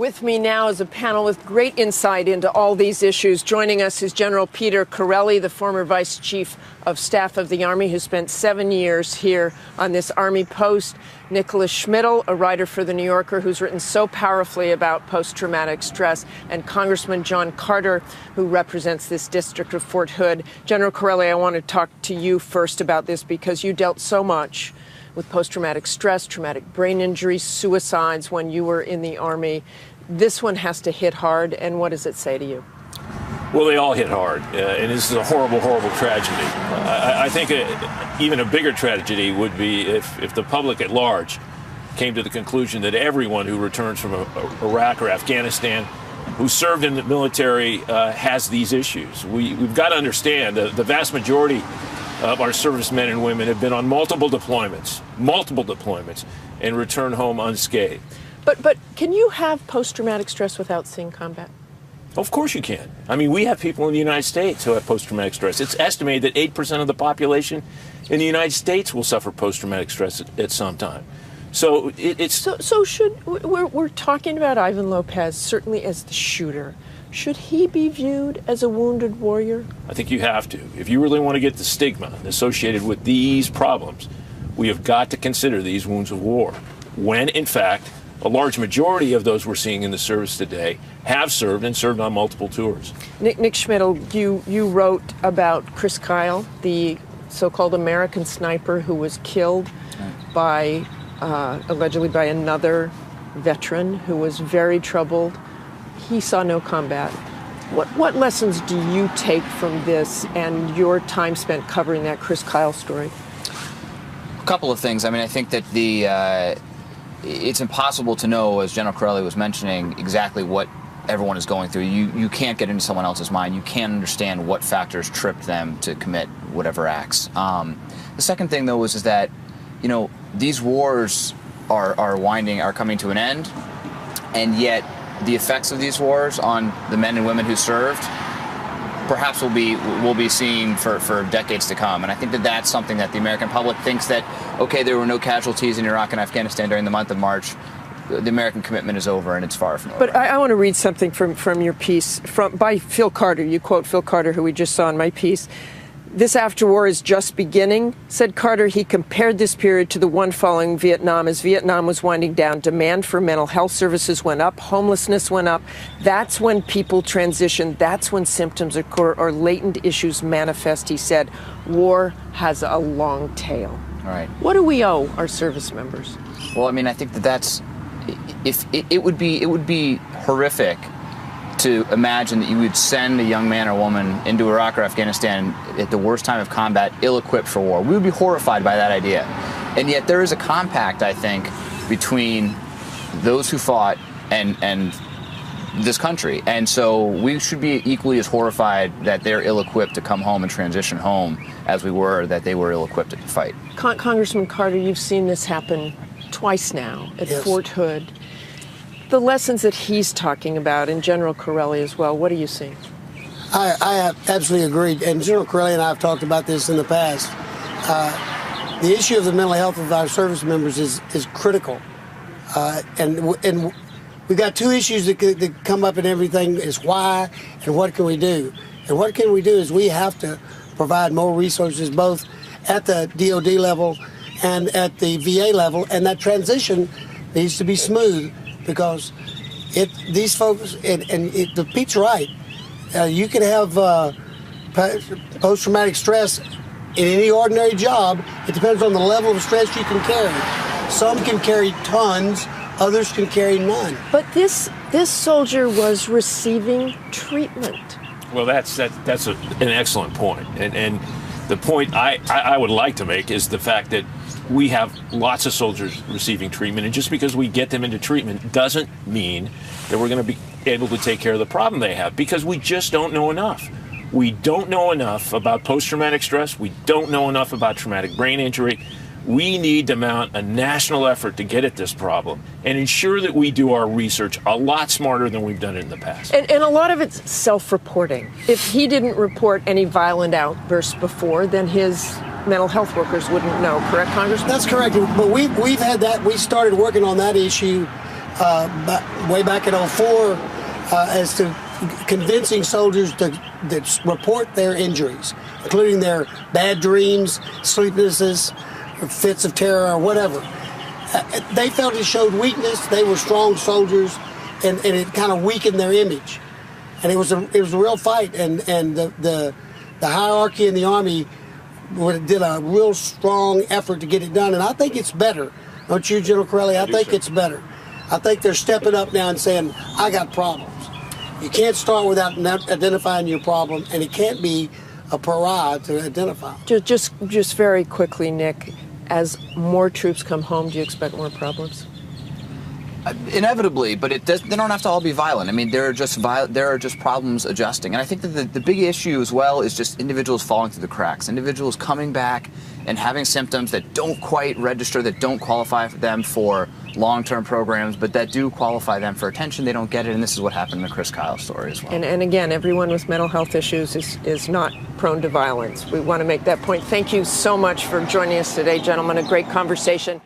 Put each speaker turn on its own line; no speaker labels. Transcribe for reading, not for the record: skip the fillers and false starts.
With me now is a panel with great insight into all these issues. Joining us is General Peter Chiarelli, the former Vice Chief of Staff of the Army, who spent 7 years here on this Army post. Nicholas Schmidle, a writer for The New Yorker, who's written so powerfully about post-traumatic stress, and Congressman John Carter, who represents this district of Fort Hood. General Chiarelli, I want to talk to you first about this because you dealt so much with post-traumatic stress, traumatic brain injuries, suicides when you were in the Army. This one has to hit hard, and what does it say to you?
Well, they all hit hard, and this is a horrible, horrible tragedy. I think even a bigger tragedy would be if the public at large came to the conclusion that everyone who returns from Iraq or Afghanistan who served in the military has these issues. We've got to understand that the vast majority of our servicemen and women have been on multiple deployments, and return home unscathed.
But can you have post-traumatic stress without seeing combat?
Of course you can. I mean, we have people in the United States who have post-traumatic stress. It's estimated that 8% of the population in the United States will suffer post-traumatic stress at some time. So we're talking about Ivan Lopez, certainly as the shooter. Should he be viewed as a wounded warrior? I think you have to. If you really want to get the stigma associated with these problems, we have got to consider these wounds of war, when, in fact, a large majority of those we're seeing in the service today have served and served on multiple tours.
Nick Schmidle, you wrote about Chris Kyle, the so-called American sniper who was killed by, allegedly by another veteran who was very troubled. He saw no combat. What lessons do you take from this and your time spent covering that Chris Kyle story?
A couple of things. I mean, I think that it's impossible to know, as General Chiarelli was mentioning, exactly what everyone is going through. You can't get into someone else's mind. You can't understand what factors tripped them to commit whatever acts. The second thing, though, is that, you know, these wars are coming to an end, and yet the effects of these wars on the men and women who served perhaps will be seen for decades to come. And I think that that's something that the American public thinks that, okay, there were no casualties in Iraq and Afghanistan during the month of March. The American commitment is over, and it's far from over.
But I want to read something from your piece by Phil Carter. You quote Phil Carter, who we just saw in my piece. "This after-war is just beginning," said Carter. He compared this period to the one following Vietnam. As Vietnam was winding down, demand for mental health services went up, homelessness went up. That's when people transition. That's when symptoms occur or latent issues manifest, he said. War has a long tail.
All right.
What do we owe our service members?
Well, I mean, I think that's if it would be horrific to imagine that you would send a young man or woman into Iraq or Afghanistan at the worst time of combat, ill-equipped for war. We would be horrified by that idea. And yet there is a compact, I think, between those who fought and this country. And so we should be equally as horrified that they're ill-equipped to come home and transition home as we were that they were ill-equipped to fight.
Congressman Carter, you've seen this happen twice now at
Yes.
Fort Hood. The lessons that he's talking about, and General Chiarelli as well, what are you seeing?
I absolutely agree. And General Chiarelli and I have talked about this in the past. The issue of the mental health of our service members is critical. And we've got two issues that come up in everything is why and what can we do? And what can we do is we have to provide more resources both at the DOD level and at the VA level. And that transition needs to be smooth. Because these folks, Pete's right. You can have post-traumatic stress in any ordinary job. It depends on the level of stress you can carry. Some can carry tons, others can carry none.
But this soldier was receiving treatment.
Well, that's an excellent point. And the point I would like to make is the fact that we have lots of soldiers receiving treatment, and just because we get them into treatment doesn't mean that we're going to be able to take care of the problem they have, because we just don't know enough. We don't know enough about post-traumatic stress. We don't know enough about traumatic brain injury. We need to mount a national effort to get at this problem and ensure that we do our research a lot smarter than we've done it in the past.
And a lot of it's self-reporting. If he didn't report any violent outbursts before, then his mental health workers wouldn't know, correct, Congressman?
That's correct, but we've had that. We started working on that issue way back in '04 as to convincing soldiers to report their injuries, including their bad dreams, sleeplessness, fits of terror, or whatever. They felt it showed weakness. They were strong soldiers, and it kind of weakened their image. And it was a real fight. And the hierarchy in the Army did a real strong effort to get it done. And I think it's better. Don't you, General Chiarelli? I think it's better. I think they're stepping up now and saying, I got problems. You can't start without identifying your problem, and it can't be a pariah to identify.
Just very quickly, Nick, as more troops come home, do you expect more problems?
Inevitably, but they don't have to all be violent. I mean, there are just problems adjusting. And I think that the big issue as well is just individuals falling through the cracks, individuals coming back and having symptoms that don't quite register, that don't qualify for them for long-term programs, but that do qualify them for attention. They don't get it, and this is what happened in the Chris Kyle story as well.
And again, everyone with mental health issues is not prone to violence. We want to make that point. Thank you so much for joining us today, gentlemen. A great conversation.